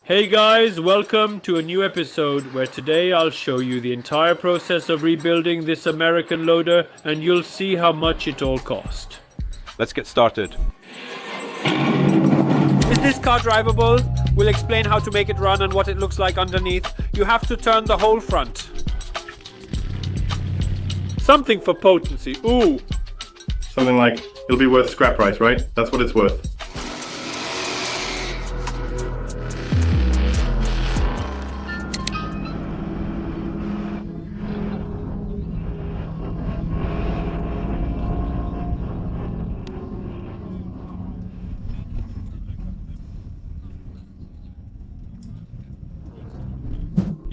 Hey guys, welcome to a new episode where today I'll show you the entire process of rebuilding this American loader and you'll see how much it all cost. Let's get started. Is this car drivable? We'll explain how to make it run and what it looks like underneath. You have to turn the whole front. Something for potency. Ooh. Something like, it'll be worth scrap price, right? That's what it's worth.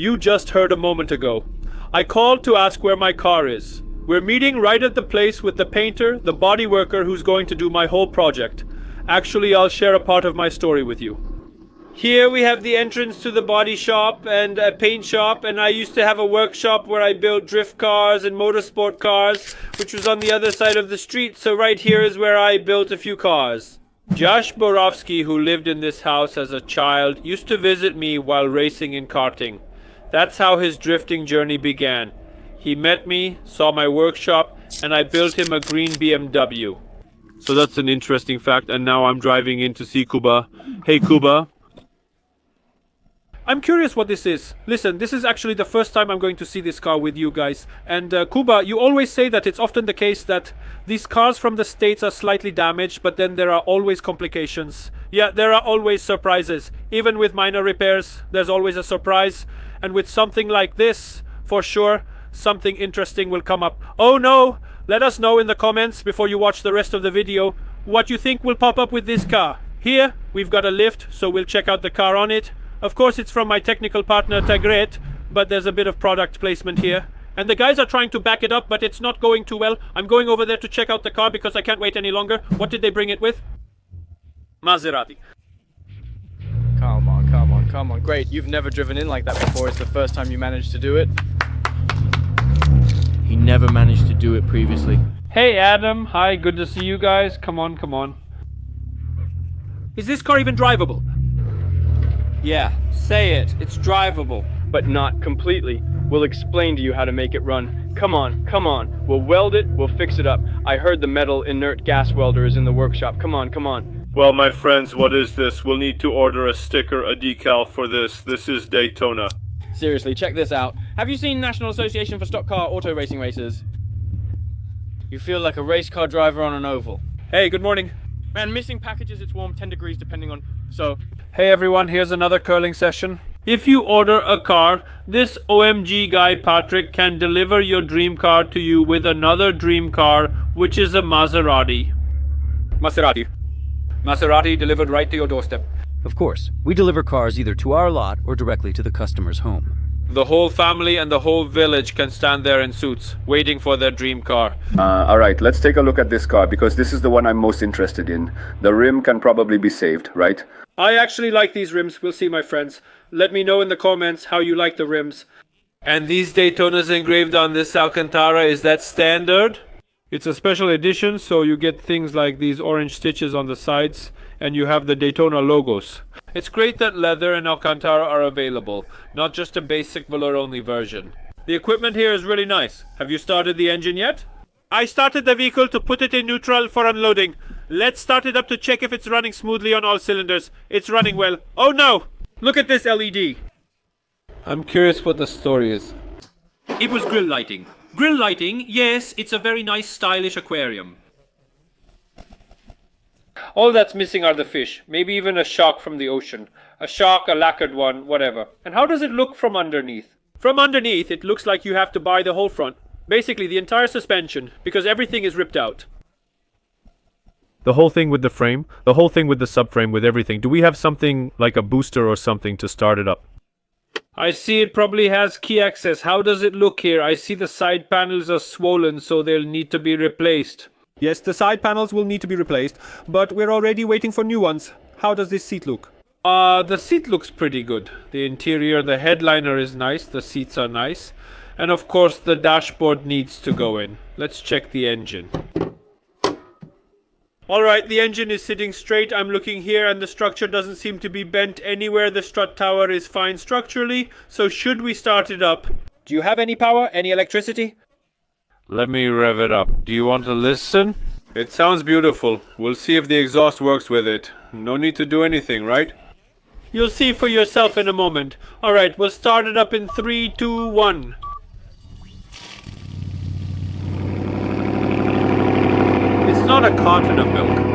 You just heard a moment ago. I called to ask where my car is. We're meeting right at the place with the painter, the body worker who's going to do my whole project. Actually, I'll share a part of my story with you. Here we have the entrance to the body shop and a paint shop, and I used to have a workshop where I built drift cars and motorsport cars, which was on the other side of the street, so right here is where I built a few cars. Josh Borowski, who lived in this house as a child, used to visit me while racing in karting. That's how his drifting journey began. He met me, saw my workshop, and I built him a green BMW. So that's an interesting fact, and now I'm driving in to see Kuba. Hey Kuba. I'm curious what this is. Listen, this is actually the first time I'm going to see this car with you guys. And Kuba, you always say that it's often the case that these cars from the States are slightly damaged, but then there are always complications. Yeah, there are always surprises. Even with minor repairs, there's always a surprise. And with something like this, for sure, something interesting will come up. Oh no! Let us know in the comments before you watch the rest of the video what you think will pop up with this car. Here, we've got a lift, so we'll check out the car on it. Of course, it's from my technical partner, Tagret, but there's a bit of product placement here. And the guys are trying to back it up, but it's not going too well. I'm going over there to check out the car because I can't wait any longer. What did they bring it with? Maserati. Come on. Great, you've never driven in like that before. It's the first time you managed to do it. He never managed to do it previously. Hey Adam, hi, good to see you guys. Come on. Is this car even drivable? Yeah, say it. It's drivable. But not completely. We'll explain to you how to make it run. Come on. We'll weld it, we'll fix it up. I heard the metal inert gas welder is in the workshop. Come on. Well, my friends, what is this? We'll need to order a sticker, a decal for this. This is Daytona. Seriously, check this out. Have you seen National Association for Stock Car Auto Racing Races? You feel like a race car driver on an oval. Hey, good morning. Man, missing packages, it's warm 10 degrees depending on... So... Hey everyone, here's another curling session. If you order a car, this OMG guy Patrick can deliver your dream car to you with another dream car, which is a Maserati. Maserati delivered right to your doorstep. Of course, we deliver cars either to our lot or directly to the customer's home. The whole family and the whole village can stand there in suits, waiting for their dream car. Alright, let's take a look at this car because this is the one I'm most interested in. The rim can probably be saved, right? I actually like these rims. We'll see, my friends. Let me know in the comments how you like the rims. And these Daytonas engraved on this Alcantara, is that standard? It's a special edition, so you get things like these orange stitches on the sides, and you have the Daytona logos. It's great that leather and Alcantara are available, not just a basic velour-only version. The equipment here is really nice. Have you started the engine yet? I started the vehicle to put it in neutral for unloading. Let's start it up to check if it's running smoothly on all cylinders. It's running well. Oh no! Look at this LED. I'm curious what the story is. It was grill lighting. Grill lighting, yes, it's a very nice stylish aquarium. All that's missing are the fish. Maybe even a shark from the ocean. A shark, a lacquered one, whatever. And how does it look from underneath? From underneath, it looks like you have to buy the whole front. Basically, the entire suspension, because everything is ripped out. The whole thing with the frame, the whole thing with the subframe, with everything. Do we have something like a booster or something to start it up? I see it probably has key access. How does it look here? I see the side panels are swollen, so they'll need to be replaced. Yes, the side panels will need to be replaced, but we're already waiting for new ones. How does this seat look? The seat looks pretty good. The interior, the headliner is nice, the seats are nice. And of course the dashboard needs to go in. Let's check the engine. Alright, the engine is sitting straight. I'm looking here and the structure doesn't seem to be bent anywhere. The strut tower is fine structurally. So should we start it up? Do you have any power? Any electricity? Let me rev it up. Do you want to listen? It sounds beautiful. We'll see if the exhaust works with it. No need to do anything, right? You'll see for yourself in a moment. Alright, we'll start it up in 3, 2, 1. It's not a carton of milk.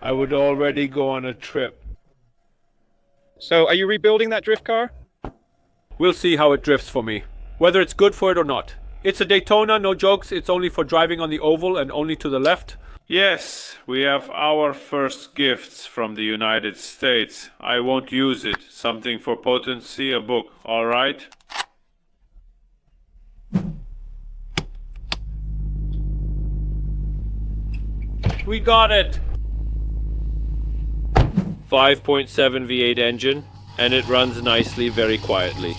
I would already go on a trip. So, are you rebuilding that drift car? We'll see how it drifts for me. Whether it's good for it or not. It's a Daytona, no jokes. It's only for driving on the oval and only to the left. Yes, we have our first gifts from the United States. I won't use it. Something for potency, a book, alright? We got it! 5.7 V8 engine, and it runs nicely, very quietly.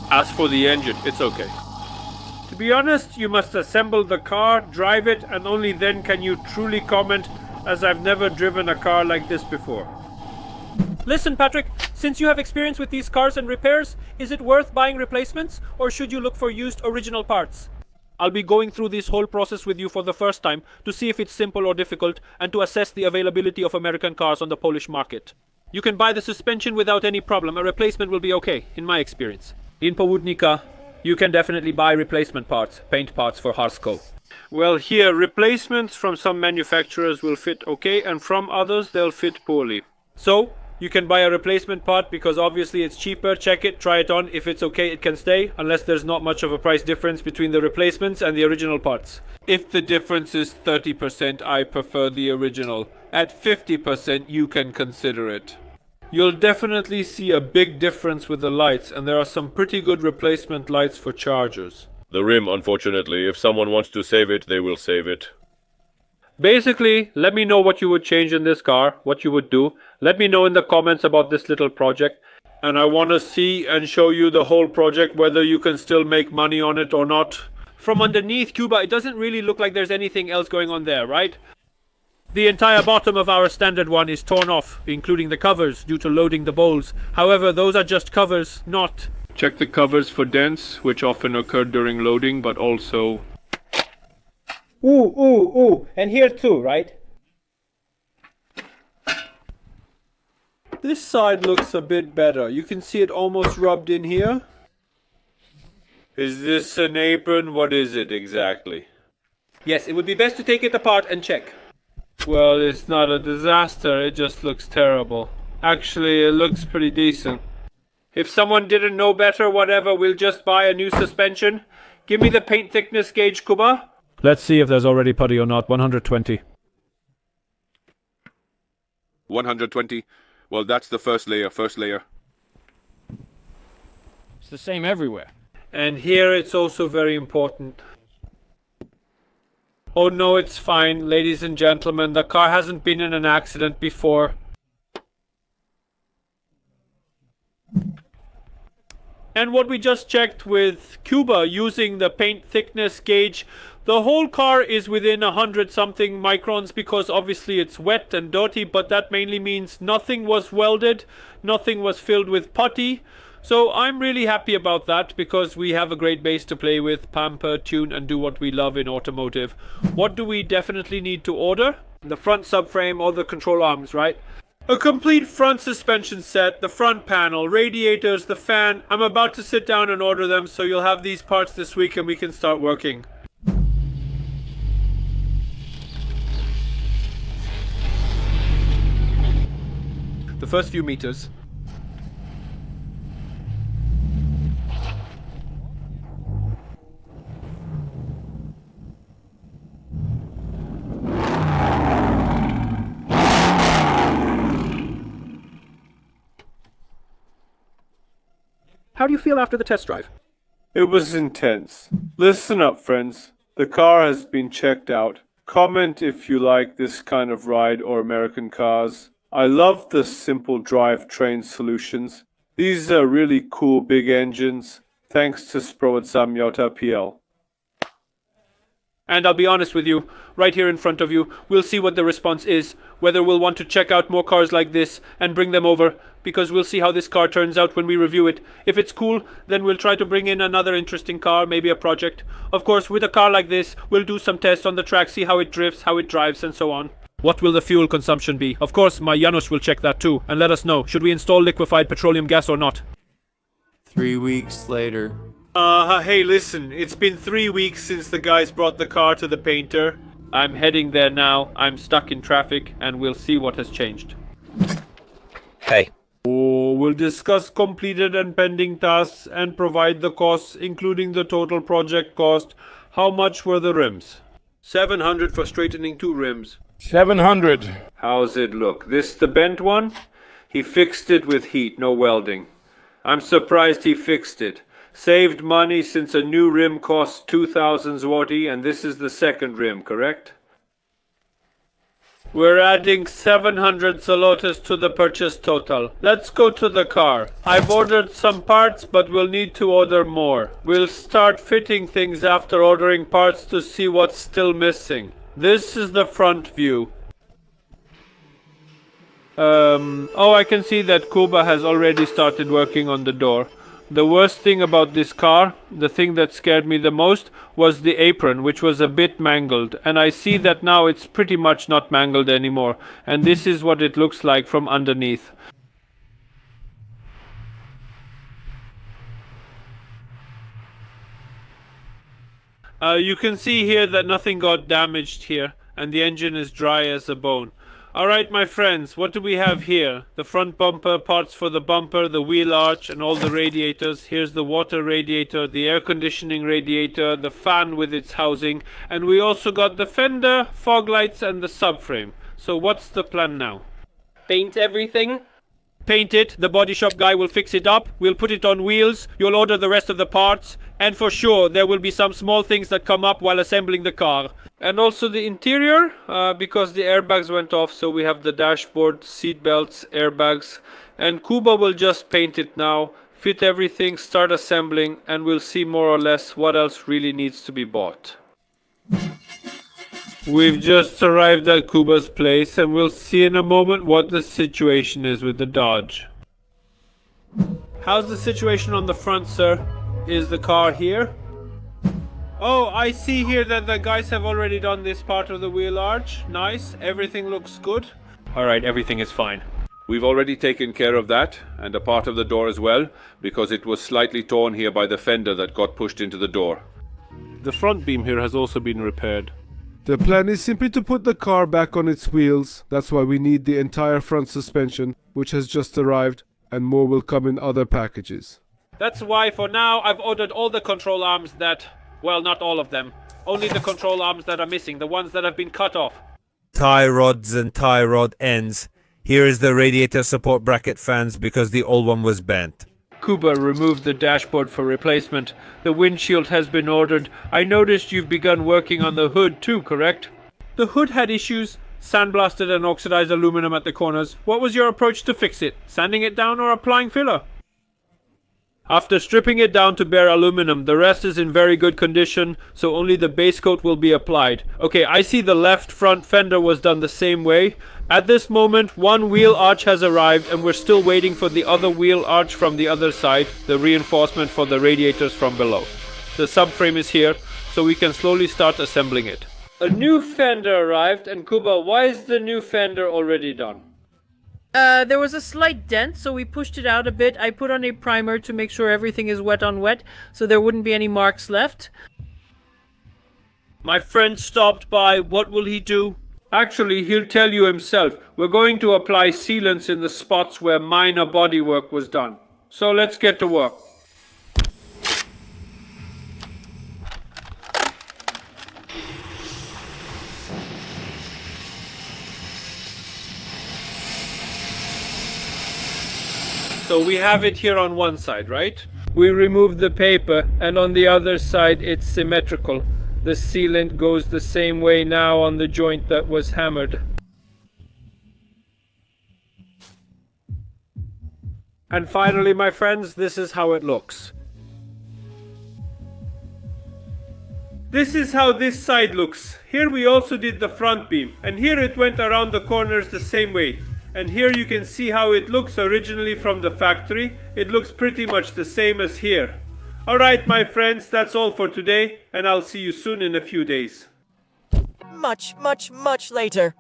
As for the engine, it's okay. To be honest, you must assemble the car, drive it, and only then can you truly comment, as I've never driven a car like this before. Listen, Patrick, since you have experience with these cars and repairs, is it worth buying replacements, or should you look for used original parts? I'll be going through this whole process with you for the first time to see if it's simple or difficult and to assess the availability of American cars on the Polish market. You can buy the suspension without any problem. A replacement will be okay, in my experience. In Południka, you can definitely buy replacement parts, paint parts for Harsko. Well, here, replacements from some manufacturers will fit okay, and from others they'll fit poorly. So, you can buy a replacement part because obviously it's cheaper. Check it, try it on. If it's okay, it can stay, unless there's not much of a price difference between the replacements and the original parts. If the difference is 30%, I prefer the original. At 50%, you can consider it. You'll definitely see a big difference with the lights, and there are some pretty good replacement lights for Chargers. The rim, unfortunately. If someone wants to save it, they will save it. Basically, let me know what you would change in this car, what you would do. Let me know in the comments about this little project. And I want to see and show you the whole project, whether you can still make money on it or not. From underneath Cuba, it doesn't really look like there's anything else going on there, right? The entire bottom of our standard one is torn off, including the covers, due to loading the bowls. However, those are just covers, not... Check the covers for dents, which often occur during loading, but also... Ooh, and here too, right? This side looks a bit better. You can see it almost rubbed in here. Is this an apron? What is it exactly? Yes, it would be best to take it apart and check. Well, it's not a disaster, it just looks terrible. Actually, it looks pretty decent. If someone didn't know better, whatever, we'll just buy a new suspension. Give me the paint thickness gauge, Kuba. Let's see if there's already putty or not. 120. 120. Well, that's the first layer, It's the same everywhere. And here it's also very important. Oh no, it's fine, ladies and gentlemen. The car hasn't been in an accident before. And what we just checked with Cuba using the paint thickness gauge, the whole car is within 100 something microns because obviously it's wet and dirty, but that mainly means nothing was welded, nothing was filled with putty. So I'm really happy about that because we have a great base to play with, pamper, tune, and do what we love in automotive. What do we definitely need to order? The front subframe, all the control arms, right? A complete front suspension set, the front panel, radiators, the fan. I'm about to sit down and order them, so you'll have these parts this week and we can start working. The first few meters. How do you feel after the test drive? It was intense. Listen up, friends. The car has been checked out. Comment if you like this kind of ride or American cars. I love the simple drivetrain solutions. These are really cool big engines. Thanks to Sprowadzam PL. And I'll be honest with you, right here in front of you, we'll see what the response is, whether we'll want to check out more cars like this and bring them over, because we'll see how this car turns out when we review it. If it's cool, then we'll try to bring in another interesting car, maybe a project. Of course, with a car like this, we'll do some tests on the track, see how it drifts, how it drives, and so on. What will the fuel consumption be? Of course, my Janos will check that too, and let us know, should we install liquefied petroleum gas or not? 3 weeks later. Hey, listen, it's been 3 weeks since the guys brought the car to the painter. I'm heading there now. I'm stuck in traffic, and we'll see what has changed. Hey. Oh, we'll discuss completed and pending tasks and provide the costs, including the total project cost. How much were the rims? 700 for straightening 2 rims. 700. How's it look? This the bent one? He fixed it with heat, no welding. I'm surprised he fixed it. Saved money since a new rim costs 2,000 zloty, and this is the second rim, correct? We're adding 700 zlotys to the purchase total. Let's go to the car. I've ordered some parts, but we'll need to order more. We'll start fitting things after ordering parts to see what's still missing. This is the front view. Oh, I can see that Kuba has already started working on the door. The worst thing about this car, the thing that scared me the most, was the apron, which was a bit mangled. And I see that now it's pretty much not mangled anymore. And this is what it looks like from underneath. You can see here that nothing got damaged here, and the engine is dry as a bone. Alright, my friends, what do we have here? The front bumper, parts for the bumper, the wheel arch, and all the radiators. Here's the water radiator, the air conditioning radiator, the fan with its housing, and we also got the fender, fog lights, and the subframe. So what's the plan now? Paint everything? Paint it, the body shop guy will fix it up, we'll put it on wheels, you'll order the rest of the parts, and for sure there will be some small things that come up while assembling the car. And also the interior, because the airbags went off, so we have the dashboard, seat belts, airbags, and Kuba will just paint it now, fit everything, start assembling, and we'll see more or less what else really needs to be bought. We've just arrived at Kuba's place, and we'll see in a moment what the situation is with the Dodge. How's the situation on the front, sir? Is the car here? Oh, I see here that the guys have already done this part of the wheel arch. Nice, everything looks good. Alright, everything is fine. We've already taken care of that, and a part of the door as well, because it was slightly torn here by the fender that got pushed into the door. The front beam here has also been repaired. The plan is simply to put the car back on its wheels. That's why we need the entire front suspension, which has just arrived, and more will come in other packages. That's why for now I've ordered all the control arms that, well, not all of them. Only the control arms that are missing, the ones that have been cut off. Tie rods and tie rod ends. Here is the radiator support bracket fans because the old one was bent. Kuba removed the dashboard for replacement. The windshield has been ordered. I noticed you've begun working on the hood too, correct? The hood had issues. Sandblasted and oxidized aluminum at the corners. What was your approach to fix it? Sanding it down or applying filler? After stripping it down to bare aluminum, the rest is in very good condition, so only the base coat will be applied. Okay, I see the left front fender was done the same way. At this moment, one wheel arch has arrived and we're still waiting for the other wheel arch from the other side, the reinforcement for the radiators from below. The subframe is here, so we can slowly start assembling it. A new fender arrived, and Kuba, why is the new fender already done? There was a slight dent, so we pushed it out a bit. I put on a primer to make sure everything is wet on wet, so there wouldn't be any marks left. My friend stopped by. What will he do? Actually, he'll tell you himself. We're going to apply sealants in the spots where minor bodywork was done. So let's get to work. So we have it here on one side, right? We remove the paper, and on the other side it's symmetrical. The sealant goes the same way now on the joint that was hammered. And finally, my friends, this is how it looks. This is how this side looks. Here we also did the front beam, and here it went around the corners the same way. And here you can see how it looks originally from the factory. It looks pretty much the same as here. Alright, my friends, that's all for today, and I'll see you soon in a few days. Much later.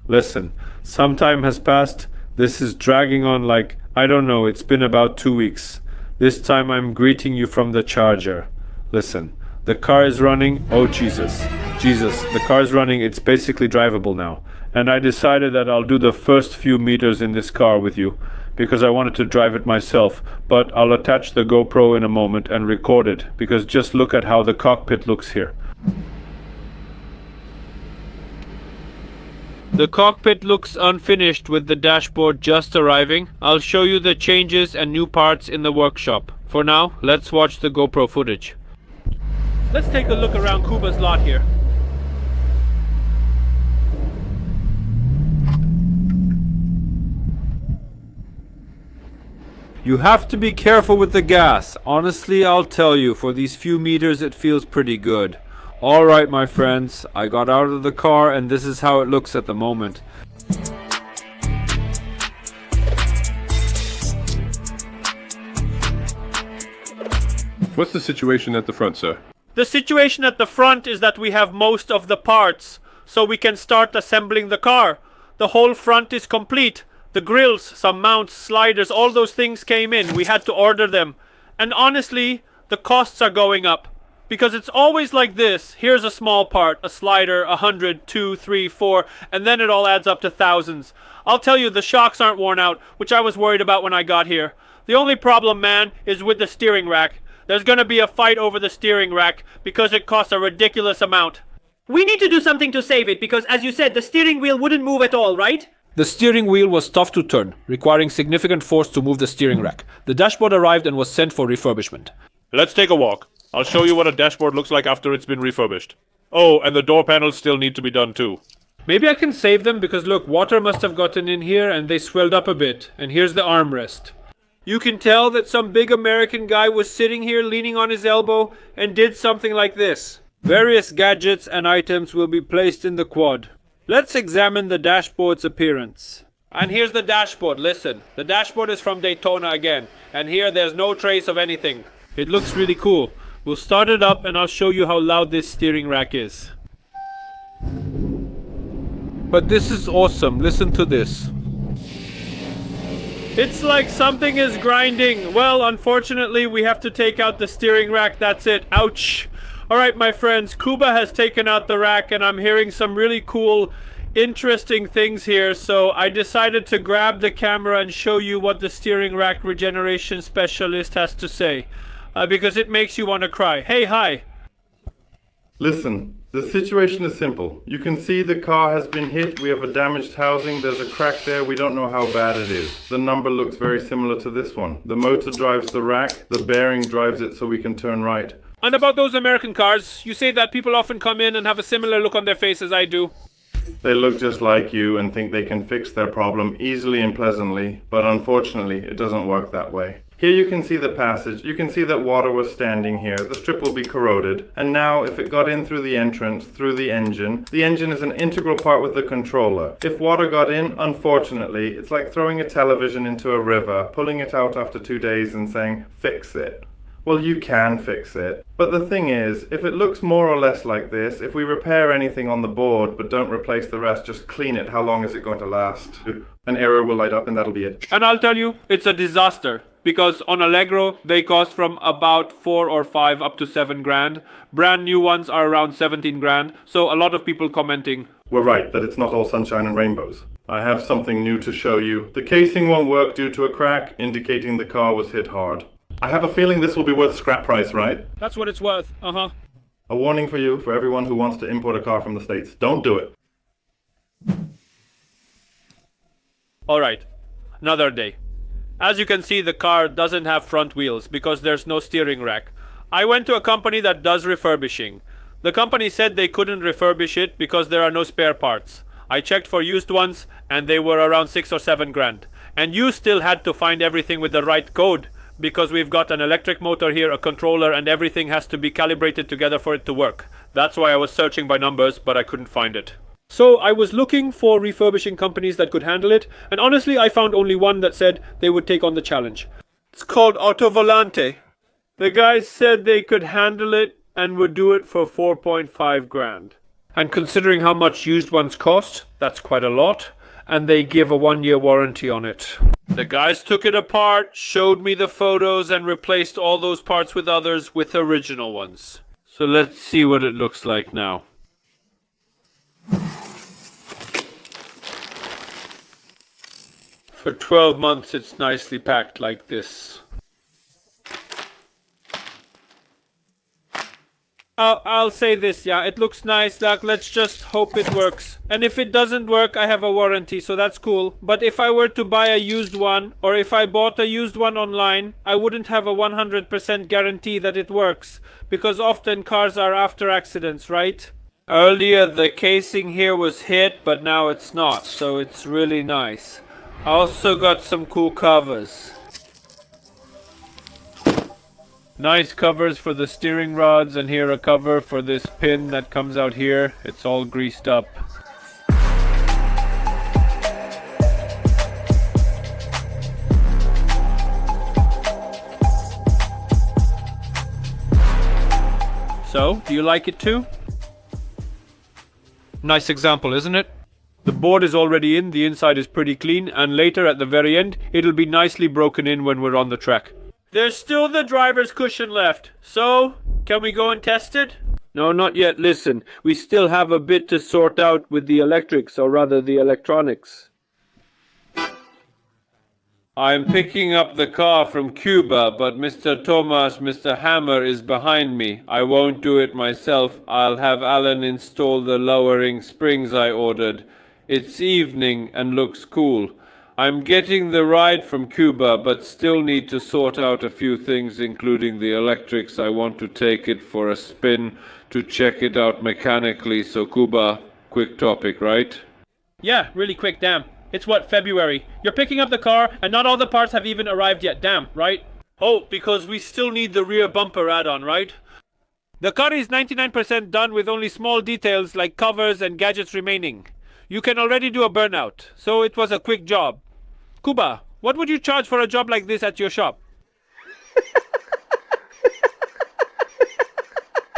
Listen, some time has passed. This is dragging on like, I don't know, it's been about 2 weeks. This time I'm greeting you from the charger. Listen, the car is running. Oh, Jesus, the car is running. It's basically drivable now. And I decided that I'll do the first few meters in this car with you, because I wanted to drive it myself, but I'll attach the GoPro in a moment and record it, because just look at how the cockpit looks here. The cockpit looks unfinished with the dashboard just arriving. I'll show you the changes and new parts in the workshop. For now, let's watch the GoPro footage. Let's take a look around Kuba's lot here. You have to be careful with the gas. Honestly, I'll tell you, for these few meters it feels pretty good. Alright, my friends, I got out of the car and this is how it looks at the moment. What's the situation at the front, sir? The situation at the front is that we have most of the parts, so we can start assembling the car. The whole front is complete. The grills, some mounts, sliders, all those things came in. We had to order them. And honestly, the costs are going up. Because it's always like this. Here's a small part, a slider, 100, 2, 3, 4, and then it all adds up to thousands. I'll tell you, the shocks aren't worn out, which I was worried about when I got here. The only problem, man, is with the steering rack. There's gonna be a fight over the steering rack, because it costs a ridiculous amount. We need to do something to save it, because as you said, the steering wheel wouldn't move at all, right? The steering wheel was tough to turn, requiring significant force to move the steering rack. The dashboard arrived and was sent for refurbishment. Let's take a walk. I'll show you what a dashboard looks like after it's been refurbished. Oh, and the door panels still need to be done too. Maybe I can save them because look, water must have gotten in here and they swelled up a bit. And here's the armrest. You can tell that some big American guy was sitting here leaning on his elbow and did something like this. Various gadgets and items will be placed in the quad. Let's examine the dashboard's appearance. And here's the dashboard, listen. The dashboard is from Daytona again. And here there's no trace of anything. It looks really cool. We'll start it up and I'll show you how loud this steering rack is. But this is awesome, listen to this. It's like something is grinding. Well, unfortunately we have to take out the steering rack, that's it. Ouch. Alright, my friends, Kuba has taken out the rack and I'm hearing some really cool, interesting things here, so I decided to grab the camera and show you what the steering rack regeneration specialist has to say. Because it makes you want to cry. Hey, hi! Listen, the situation is simple. You can see the car has been hit, we have a damaged housing, there's a crack there, we don't know how bad it is. The number looks very similar to this one. The motor drives the rack, the bearing drives it so we can turn right. And about those American cars, you say that people often come in and have a similar look on their face as I do. They look just like you and think they can fix their problem easily and pleasantly, but unfortunately it doesn't work that way. Here you can see the passage. You can see that water was standing here. The strip will be corroded. And now if it got in through the entrance, through the engine is an integral part with the controller. If water got in, unfortunately, it's like throwing a television into a river, pulling it out after 2 days and saying, fix it. Well, you can fix it. But the thing is, if it looks more or less like this, if we repair anything on the board but don't replace the rest, just clean it, how long is it going to last? An error will light up and that'll be it. And I'll tell you, it's a disaster. Because on Allegro, they cost from about 4 or 5 up to 7 grand. Brand new ones are around 17 grand. So a lot of people commenting, We're right, that it's not all sunshine and rainbows. I have something new to show you. The casing won't work due to a crack, indicating the car was hit hard. I have a feeling this will be worth scrap price, right? that's what it's worth. Uh-huh. A warning for you, for everyone who wants to import a car from the States. Don't do it. Alright, another day. As you can see, the car doesn't have front wheels because there's no steering rack. I went to a company that does refurbishing. The company said they couldn't refurbish it because there are no spare parts. I checked for used ones and they were around 6 or 7 grand. And you still had to find everything with the right code because we've got an electric motor here, a controller, and everything has to be calibrated together for it to work. That's why I was searching by numbers, but I couldn't find it. So I was looking for refurbishing companies that could handle it, and honestly I found only one that said they would take on the challenge. It's called Autovolante. The guys said they could handle it and would do it for 4.5 grand. And considering how much used ones cost, that's quite a lot, and they give a 1-year warranty on it. The guys took it apart, showed me the photos, and replaced all those parts with others with original ones. So let's see what it looks like now. For 12 months it's nicely packed like this. I'll say this, yeah, it looks nice, like, let's just hope it works. And if it doesn't work, I have a warranty, so that's cool. But if I were to buy a used one, or if I bought a used one online, I wouldn't have a 100% guarantee that it works. Because often cars are after accidents, right? Earlier the casing here was hit, but now it's not, so it's really nice. I also got some cool covers. Nice covers for the steering rods, and here a cover for this pin that comes out here. It's all greased up. So, do you like it too? Nice example, isn't it? The board is already in, the inside is pretty clean, and later at the very end, it'll be nicely broken in when we're on the track. There's still the driver's cushion left, so can we go and test it? No, not yet. Listen, we still have a bit to sort out with the electrics, or rather the electronics. I'm picking up the car from Cuba, but Mr. Hammer is behind me. I won't do it myself. I'll have Alan install the lowering springs I ordered. It's evening and looks cool. I'm getting the ride from Cuba, but still need to sort out a few things, including the electrics. I want to take it for a spin to check it out mechanically. So Cuba, quick topic, right? Yeah, really quick, damn. It's what, February? You're picking up the car, and not all the parts have even arrived yet, damn, right? Oh, because we still need the rear bumper add-on, right? The car is 99% done with only small details like covers and gadgets remaining. You can already do a burnout, so it was a quick job. Kuba, what would you charge for a job like this at your shop?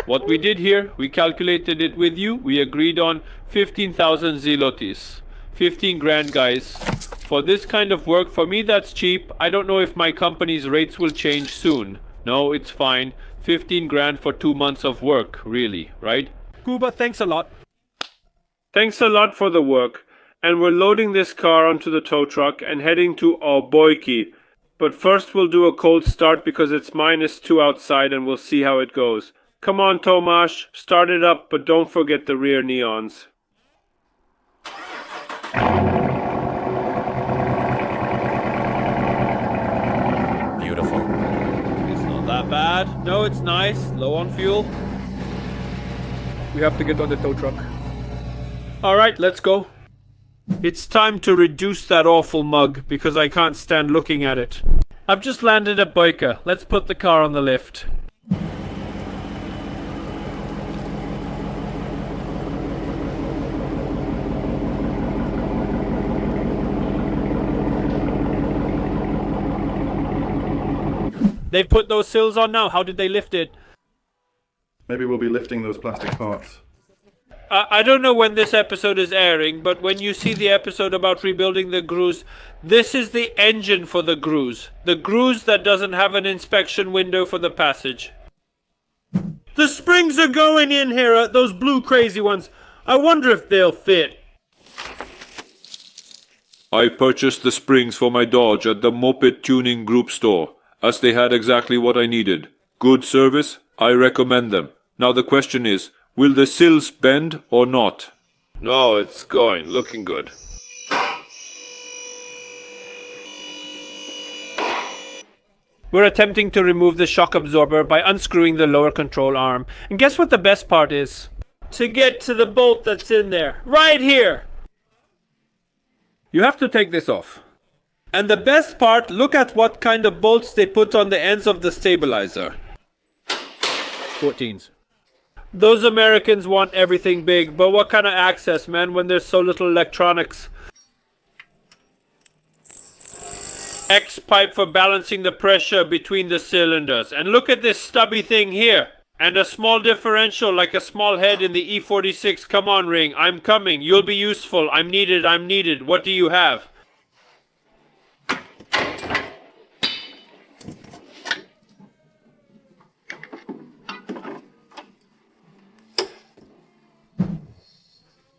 What we did here, we calculated it with you. We agreed on 15,000 zlotys. 15 grand, guys. For this kind of work, for me that's cheap. I don't know if my company's rates will change soon. No, it's fine. 15 grand for 2 months of work, really, right? Kuba, thanks a lot. Thanks a lot for the work. And we're loading this car onto the tow truck and heading to Alboyki. But first we'll do a cold start because it's -2 outside and we'll see how it goes. Come on, Tomasz, start it up, but don't forget the rear neons. Beautiful. It's not that bad. No, it's nice. Low on fuel. We have to get on the tow truck. Alright, let's go. It's time to reduce that awful mug because I can't stand looking at it. I've just landed at Boyka. Let's put the car on the lift. They've put those sills on now. How did they lift it? Maybe we'll be lifting those plastic parts. I don't know when this episode is airing, but when you see the episode about rebuilding the Gruz, this is the engine for the Gruz. The Gruz that doesn't have an inspection window for the passage. The springs are going in here, those blue crazy ones. I wonder if they'll fit. I purchased the springs for my Dodge at the Moped Tuning Group store, as they had exactly what I needed. Good service, I recommend them. Now the question is, will the sills bend or not? No, it's going. Looking good. We're attempting to remove the shock absorber by unscrewing the lower control arm. And guess what the best part is? To get to the bolt that's in there. Right here! You have to take this off. And the best part, look at what kind of bolts they put on the ends of the stabilizer. 14s. Those Americans want everything big, but what kind of access, man, when there's so little electronics? X-pipe for balancing the pressure between the cylinders. And look at this stubby thing here. And a small differential like a small head in the E46. Come on, Ring, I'm coming. You'll be useful. I'm needed. What do you have?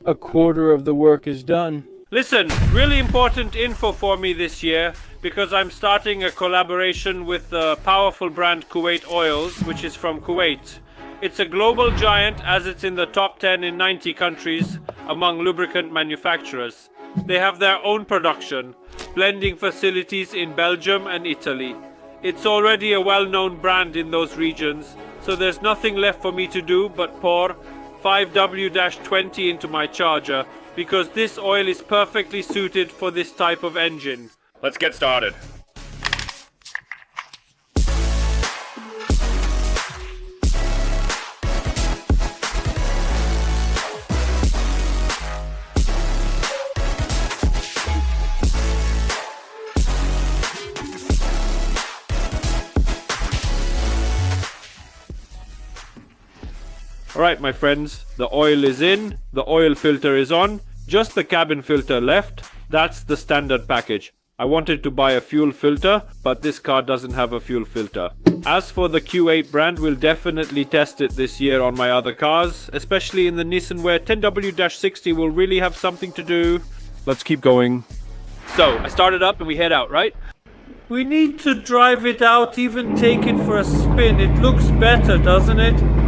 A quarter of the work is done. Listen, really important info for me this year, because I'm starting a collaboration with the powerful brand Kuwait Oils, which is from Kuwait. It's a global giant, as it's in the top 10 in 90 countries among lubricant manufacturers. They have their own production, blending facilities in Belgium and Italy. It's already a well-known brand in those regions, so there's nothing left for me to do but pour 5W-20 into my charger, because this oil is perfectly suited for this type of engine. Let's get started. Alright my friends, the oil is in, the oil filter is on, just the cabin filter left. That's the standard package. I wanted to buy a fuel filter, but this car doesn't have a fuel filter. As for the Q8 brand, we'll definitely test it this year on my other cars, especially in the Nissan where 10W-60 will really have something to do. Let's keep going. So, I started up and we head out, right? We need to drive it out, even take it for a spin. It looks better, doesn't it?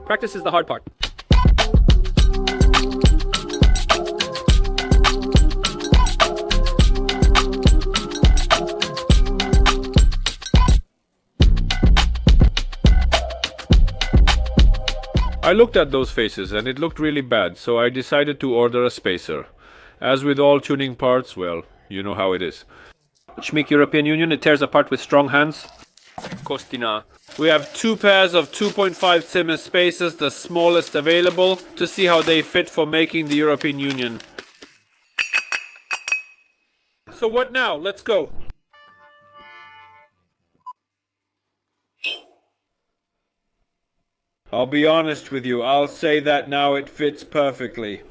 Practice is the hard part. I looked at those faces and it looked really bad, so I decided to order a spacer. As with all tuning parts, well, you know how it is. Schmick European Union, it tears apart with strong hands. Kostina. We have two pairs of 2.5 Siemens spacers, the smallest available, to see how they fit for making the European Union. So what now? Let's go. I'll be honest with you, I'll say that now it fits perfectly.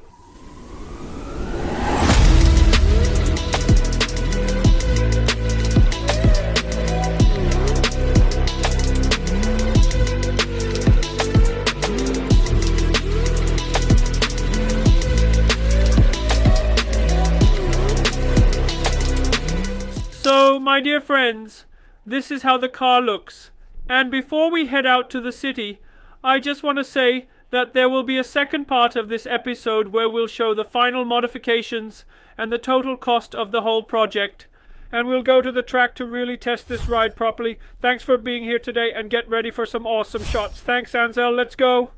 So, my dear friends, this is how the car looks. And before we head out to the city, I just want to say that there will be a second part of this episode where we'll show the final modifications and the total cost of the whole project. And we'll go to the track to really test this ride properly. Thanks for being here today and get ready for some awesome shots. Thanks, Ansel. Let's go.